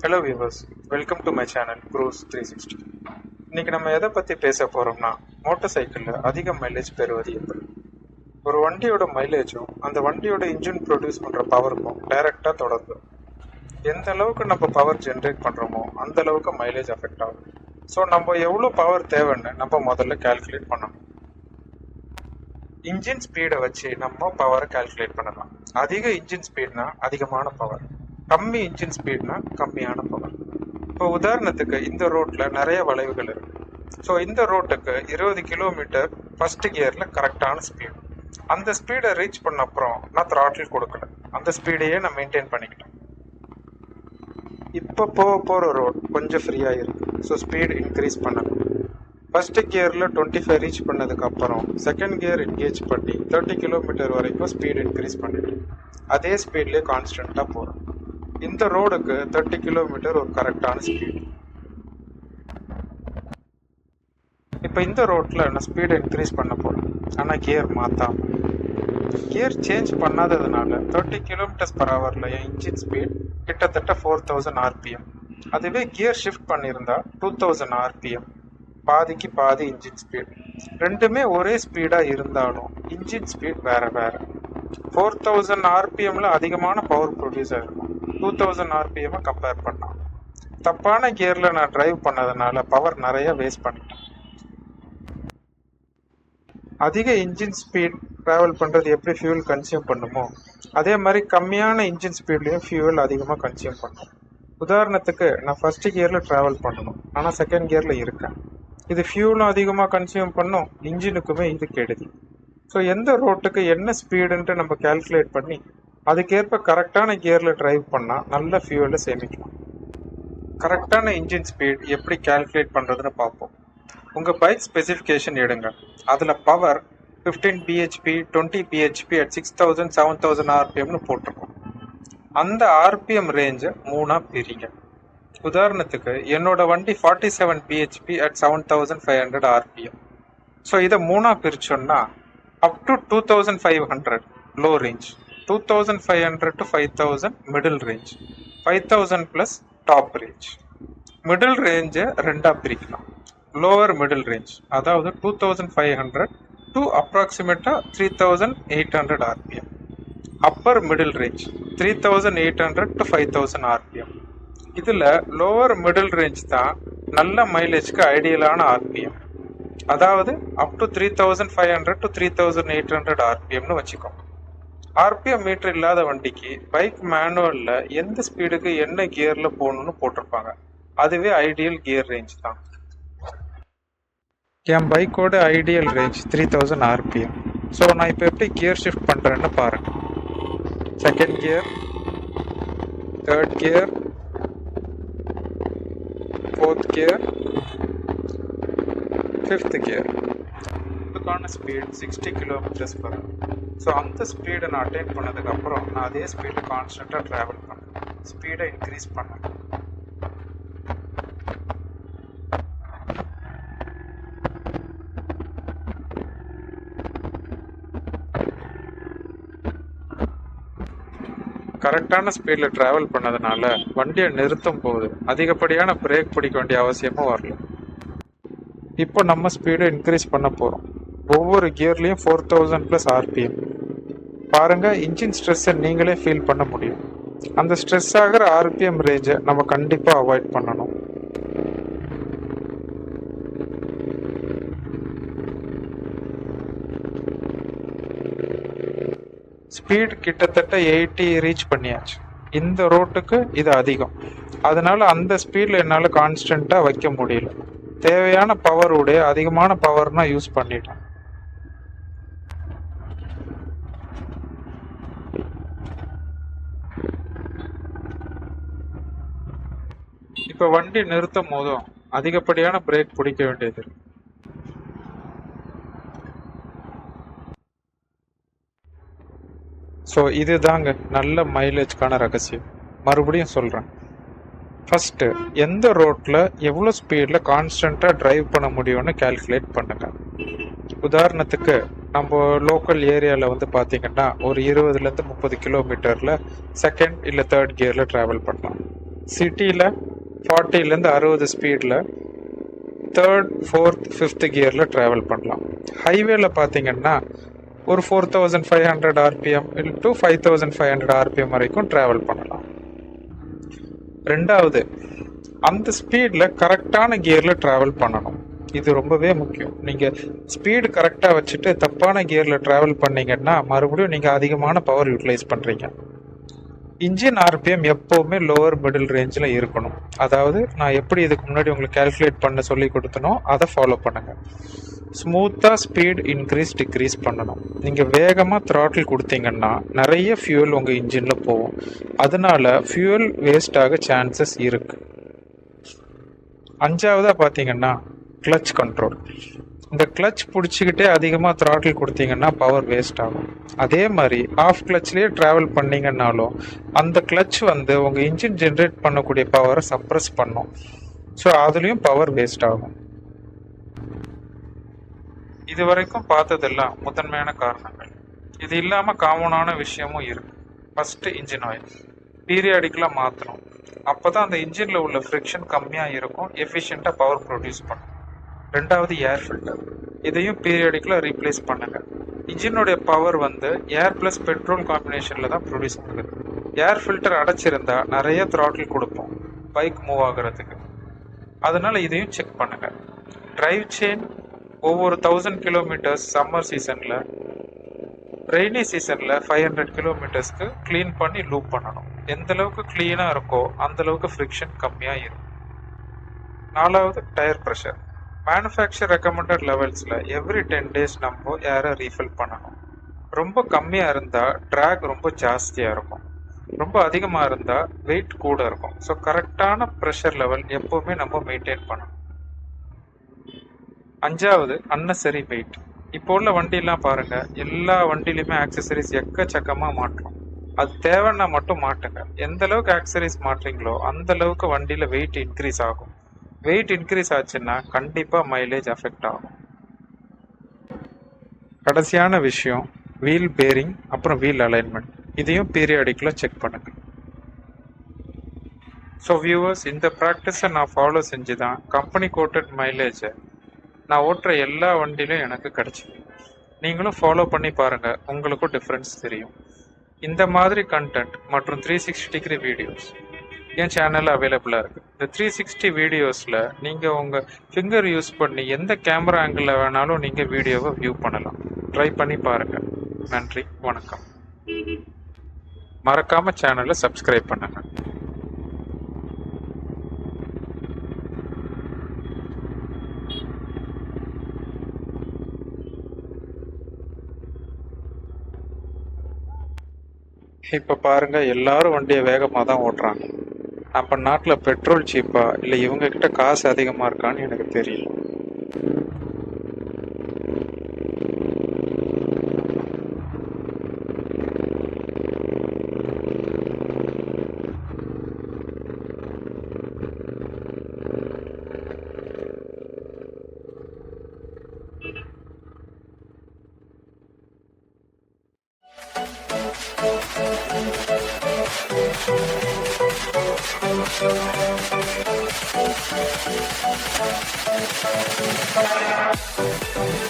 Hello viewers, welcome to my channel cruise 360. இன்னைக்கு நம்ம எதை பற்றி பேச போகிறோம்னா, மோட்டார் சைக்கிளில் அதிக மைலேஜ் பெறுவது எப்படி. ஒரு வண்டியோட மைலேஜும் அந்த வண்டியோட இன்ஜின் ப்ரொடியூஸ் பண்ணுற பவருக்கும் டைரெக்டாக தொடர்பு. எந்த அளவுக்கு நம்ம பவர் ஜென்ரேட் பண்ணுறோமோ அந்த அளவுக்கு மைலேஜ் அஃபெக்ட் ஆகும். ஸோ நம்ம எவ்வளோ பவர் தேவைன்னு நம்ம முதல்ல கால்குலேட் பண்ணணும். இன்ஜின் ஸ்பீடை வச்சு நம்ம பவரை கால்குலேட் பண்ணலாம். அதிக இன்ஜின் ஸ்பீட்னா அதிகமான பவர், கம்மி இன்ஜின் ஸ்பீட்னா கம்மியான பவர். இப்போ உதாரணத்துக்கு இந்த ரோட்ல நிறைய வளைவுகள் இருக்கு. ஸோ இந்த ரோட்டுக்கு 20 கிலோமீட்டர் ஃபர்ஸ்ட் கியர்ல கரெக்டான ஸ்பீடு. அந்த ஸ்பீடை ரீச் பண்ண அப்புறம் நான் த்ராட்டில் கொடுக்கல, அந்த ஸ்பீடையே நான் மெயின்டைன் பண்ணிக்கிட்டேன். இப்போ போகிற ரோட் கொஞ்சம் ஃப்ரீயாக இருக்கு, ஸோ ஸ்பீடு இன்க்ரீஸ் பண்ணணும். ஃபர்ஸ்ட் கியரில் 25 ரீச் பண்ணதுக்கு அப்புறம் செகண்ட் கியர் என்கேஜ் பண்ணி 30 கிலோமீட்டர் வரைக்கும் ஸ்பீடு இன்க்ரீஸ் பண்ணிட்டு அதே ஸ்பீட்லேயே கான்ஸ்டண்ட்டாக போகிறோம். இந்த ரோடுக்கு 30 கிலோமீட்டர் ஒரு கரெக்டான ஸ்பீடு. இப்போ இந்த ரோட்டில் நான் ஸ்பீடை இன்க்ரீஸ் பண்ண போகிறேன், ஆனால் கியர் மாற்றாம. கியர் சேஞ்ச் பண்ணாததுனால 30 கிலோமீட்டர்ஸ் பர் ஹவரில் என் இன்ஜின் ஸ்பீட் கிட்டத்தட்ட 4000 RPM. அதுவே கியர் ஷிஃப்ட் பண்ணியிருந்தா 2000 RPM, பாதிக்கு பாதி இன்ஜின் ஸ்பீட். ரெண்டுமே ஒரே ஸ்பீடாக இருந்தாலும் இன்ஜின் ஸ்பீட் வேற வேற. 4000 RPMல அதிகமான பவர் ப்ரொடியூஸ் ஆகிருக்கும் 2000 RPM கம்பேர் பண்ணலாம். தப்பான கியரில் நான் டிரைவ் பண்ணதுனால பவர் நிறைய வேஸ்ட் பண்ணிட்டேன். அதிக இன்ஜின் ஸ்பீட் ட்ராவல் பண்ணுறது எப்படி ஃபியூல் கன்சியூம் பண்ணுமோ அதே மாதிரி கம்மியான இன்ஜின் ஸ்பீட்லேயும் ஃபியூல் அதிகமாக கன்சியூம் பண்ணும். உதாரணத்துக்கு நான் ஃபர்ஸ்ட் கியரில் ட்ராவல் பண்ணணும், ஆனால் செகண்ட் கியரில் இருக்கேன். இது ஃபியூலும் அதிகமாக கன்சியூம் பண்ணும், இன்ஜினுக்குமே இது கெடுதி. ஸோ எந்த ரோட்டுக்கு என்ன ஸ்பீடுன்ட்டு நம்ம கால்குலேட் பண்ணி அதுக்கேற்ப கரெக்டான கியரில் டிரைவ் பண்ணால் நல்ல ஃபியூலை சேமிக்கலாம். கரெக்டான இன்ஜின் ஸ்பீட் எப்படி கால்குலேட் பண்ணுறதுன்னு பார்ப்போம். உங்கள் பைக் ஸ்பெசிஃபிகேஷன் எடுங்க, அதில் பவர் 15 bhp 20 bhp at 6000 7000 RPMனு போட்டிருக்கோம். அந்த RPM ரேஞ்சை 3ஆக பிரிங்க. உதாரணத்துக்கு என்னோட வண்டி 47 bhp at 7500 RPM. ஸோ இதை 3ஆக பிரிச்சோன்னா up to 2500 low range, 2500 to 5000 middle range, 5000 plus top range. Middle ரேஞ்சை 2ஆக பிரிக்கலாம். லோவர் மிடில் ரேஞ்ச் அதாவது 2500 டு அப்ராக்சிமேட்டாக 3800 RPM. Upper middle range 3800 to 5000 RPM. இதில் லோவர் மிடில் ரேஞ்ச் தான் நல்ல மைலேஜ்க்கு ஐடியலான RPM, அதாவது அப் டு 3500 to 3800 RPMனு வச்சுக்கோங்க. RPM மீட்டர் இல்லாத வண்டிக்கு பைக் மேனுவலில் எந்த ஸ்பீடுக்கு என்ன கியரில் போகணும்னு போட்டிருப்பாங்க, அதுவே ஐடியல் கியர் ரேஞ்ச் தான். என் பைக்கோட ஐடியல் ரேஞ்ச் 3000 RPM. ஸோ நான் இப்போ எப்படி கியர் ஷிஃப்ட் பண்ணுறேன்னு பாருங்கள். Second gear, third gear, fourth gear, fifth gear. இதுக்கான speed 60 kilometres per hour. So அந்த ஸ்பீடை நான் அட்டைன் பண்ணதுக்கப்புறம் நான் அதே ஸ்பீடில் கான்ஸ்டண்ட்டாக ட்ராவல் பண்ணேன், ஸ்பீடை இன்க்ரீஸ் பண்ணேன். கரெக்டான ஸ்பீடில் ட்ராவல் பண்ணதுனால வண்டியை நிறுத்தும் போது அதிகப்படியான பிரேக் பிடிக்க வேண்டிய அவசியமும் வரல. இப்போ நம்ம ஸ்பீடை இன்க்ரீஸ் பண்ண போகிறோம். ஒவ்வொரு கியர்லேயும் 4000 ப்ளஸ் RPM. பாருங்கள், இன்ஜின் ஸ்ட்ரெஸ்ஸை நீங்களே ஃபீல் பண்ண முடியும். அந்த ஸ்ட்ரெஸ் ஆகிற RPM ரேஞ்சை நம்ம கண்டிப்பாக அவாய்ட் பண்ணணும். ஸ்பீட் கிட்டத்தட்ட 80 ரீச் பண்ணியாச்சு. இந்த ரோட்டுக்கு இது அதிகம், அதனால அந்த ஸ்பீடில் என்னால் கான்ஸ்டண்ட்டாக வைக்க முடியல. தேவையான பவருடைய அதிகமான பவர் நான் யூஸ் பண்ணிட்டேன். இப்போ வண்டி நிறுத்தும் போதும் அதிகப்படியான பிரேக் பிடிக்க வேண்டியது. ஸோ இதுதாங்க நல்ல மைலேஜ்க்கான ரகசியம். மறுபடியும் சொல்கிறேன், ஃபஸ்ட்டு எந்த ரோட்டில் எவ்வளோ ஸ்பீடில் கான்ஸ்டண்ட்டாக ட்ரைவ் பண்ண முடியும்னு கால்குலேட் பண்ணுங்கள். உதாரணத்துக்கு நம்ம லோக்கல் ஏரியாவில் வந்து பார்த்திங்கன்னா ஒரு 20 to 30 கிலோமீட்டரில் செகண்ட் இல்லை தேர்ட் கியரில் ட்ராவல் பண்ணலாம். சிட்டியில் 40லேருந்து 60 ஸ்பீடில் தேர்ட், ஃபோர்த், ஃபிஃப்த் கியரில் ட்ராவல் பண்ணலாம். ஹைவேல பார்த்தீங்கன்னா ஒரு 4500 ஆர்பிஎம் டு 5500 ஆர்பிஎம் வரைக்கும் ட்ராவல் பண்ணலாம். ரெண்டாவது, அந்த ஸ்பீடில் கரெக்டான கியரில் ட்ராவல் பண்ணணும். இது ரொம்பவே முக்கியம். நீங்கள் ஸ்பீடு கரெக்டாக வச்சுட்டு தப்பான கியரில் ட்ராவல் பண்ணீங்கன்னா மறுபடியும் நீங்கள் அதிகமான பவர் யூட்டிலைஸ் பண்ணுறீங்க. இன்ஜின் ஆர்பிஎம் எப்போவுமே லோவர் மிடில் ரேஞ்சில் இருக்கணும். அதாவது நான் எப்படி இதுக்கு முன்னாடி உங்களுக்கு கேல்குலேட் பண்ண சொல்லி கொடுத்தனோ அதை ஃபாலோ பண்ணுங்கள். ஸ்மூத்தாக ஸ்பீட் இன்க்ரீஸ் டிக்ரீஸ் பண்ணணும். நீங்கள் வேகமாக த்ராட்டில் கொடுத்தீங்கன்னா நிறைய ஃபியூல் உங்கள் இன்ஜினில் போகும். அதனால ஃபியூல் வேஸ்ட் ஆக சான்சஸ் இருக்குது. அஞ்சாவதாக பார்த்தீங்கன்னா கிளச் கண்ட்ரோல். இந்த கிளச் பிடிச்சிக்கிட்டே அதிகமாக த்ராட்டில் கொடுத்தீங்கன்னா பவர் வேஸ்ட் ஆகும். அதே மாதிரி ஆஃப் கிளச்லேயே ட்ராவல் பண்ணிங்கன்னாலும் அந்த கிளச் உங்கள் இன்ஜின் ஜென்ரேட் பண்ணக்கூடிய பவரை சப்ரஸ் பண்ணும். ஸோ அதுலேயும் பவர் வேஸ்ட் ஆகும். இது வரைக்கும் பார்த்ததெல்லாம் முதன்மையான காரணங்கள். இது இல்லாமல் காமனான விஷயமும் இருக்குது. ஃபஸ்ட்டு, இன்ஜின் ஆயில் பீரியாடிக்கலாக மாற்றணும். அப்போ தான் அந்த இன்ஜினில் உள்ள ஃப்ரிக்ஷன் கம்மியாக இருக்கும், எஃபிஷியண்ட்டாக பவர் ப்ரொடியூஸ் பண்ணும். ரெண்டாவது, ஏர் ஃபில்டர். இதையும் பீரியாடிக்கலாக ரீப்ளேஸ் பண்ணுங்கள். இன்ஜினுடைய பவர் ஏர் ப்ளஸ் பெட்ரோல் காம்பினேஷனில் தான் ப்ரொடியூஸ் ஆகுது. ஏர் ஃபில்டர் அடைச்சிருந்தா நிறைய த்ராட்டில் கொடுப்போம் பைக் மூவ் ஆகுறதுக்கு. அதனால் இதையும் செக் பண்ணுங்கள். டிரைவ் செயின் ஒவ்வொரு 1000 கிலோமீட்டர்ஸ் சம்மர் சீசனில், ரெய்னி சீசனில் 500 கிலோமீட்டர்ஸ்க்கு க்ளீன் பண்ணி லூப் பண்ணணும். எந்த அளவுக்கு க்ளீனாக இருக்கோ அந்தளவுக்கு ஃப்ரிக்ஷன் கம்மியாக இருக்கும். நாலாவது, டயர் ப்ரெஷர். மேனுஃபேக்சர் ரெக்கமெண்டட் லெவல்ஸில் எவ்ரி 10 days நம்ம ஏரை ரீஃபில் பண்ணணும். ரொம்ப கம்மியாக இருந்தால் ட்ராக் ரொம்ப ஜாஸ்தியாக இருக்கும், ரொம்ப அதிகமாக இருந்தால் வெயிட் கூட இருக்கும். ஸோ கரெக்டான ப்ரெஷர் லெவல் எப்போவுமே நம்ம மெயின்டைன் பண்ணணும். அஞ்சாவது, அன்னெசரி வெயிட். இப்போ உள்ள வண்டிலாம் பாருங்கள், எல்லா வண்டிலையுமே ஆக்சசரிஸ் எக்கச்சக்கமாக மாட்டுறோம். அது தேவைன்னா மட்டும் மாட்டுங்க. எந்த அளவுக்கு ஆக்சசரிஸ் மாட்டுறீங்களோ அந்த அளவுக்கு வண்டியில் வெயிட் இன்க்ரீஸ் ஆகும். வெயிட் இன்க்ரீஸ் ஆச்சுன்னா கண்டிப்பாக மைலேஜ் அஃபெக்ட் ஆகும். கடைசியான விஷயம், வீல் பேரிங், அப்புறம் வீல் அலைன்மெண்ட். இதையும் பீரியாடிக்கில் செக் பண்ணுங்கள். ஸோ வியூவர்ஸ், இந்த ப்ராக்டிஸை நான் ஃபாலோ செஞ்சு தான் கம்பெனி கோட்டட் மைலேஜை நான் ஓட்டுற எல்லா வண்டியிலும் எனக்கு கிடச்சிது. நீங்களும் ஃபாலோ பண்ணி பாருங்கள், உங்களுக்கும் டிஃப்ரென்ஸ் தெரியும். இந்த மாதிரி கண்டென்ட் மற்றும் 360 டிகிரி வீடியோஸ் என் சேனலில் அவைலபிளாக இருக்குது. இந்த 360 வீடியோஸில் நீங்கள் உங்கள் ஃபிங்கர் யூஸ் பண்ணி எந்த கேமரா ஆங்கிளில் வேணாலும் நீங்கள் வீடியோவை வியூ பண்ணலாம். ட்ரை பண்ணி பாருங்கள். நன்றி, வணக்கம். மறக்காமல் சேனலை சப்ஸ்கிரைப் பண்ணுங்கள். இப்போ பாருங்கள், எல்லாரும் வண்டியை வேகமாக தான் ஓட்டுறாங்க. நம்ம நாட்டில் பெட்ரோல் சீப்பா இல்லை இவங்கக்கிட்ட காசு அதிகமாக இருக்கான்னு எனக்கு தெரியல. Thank you.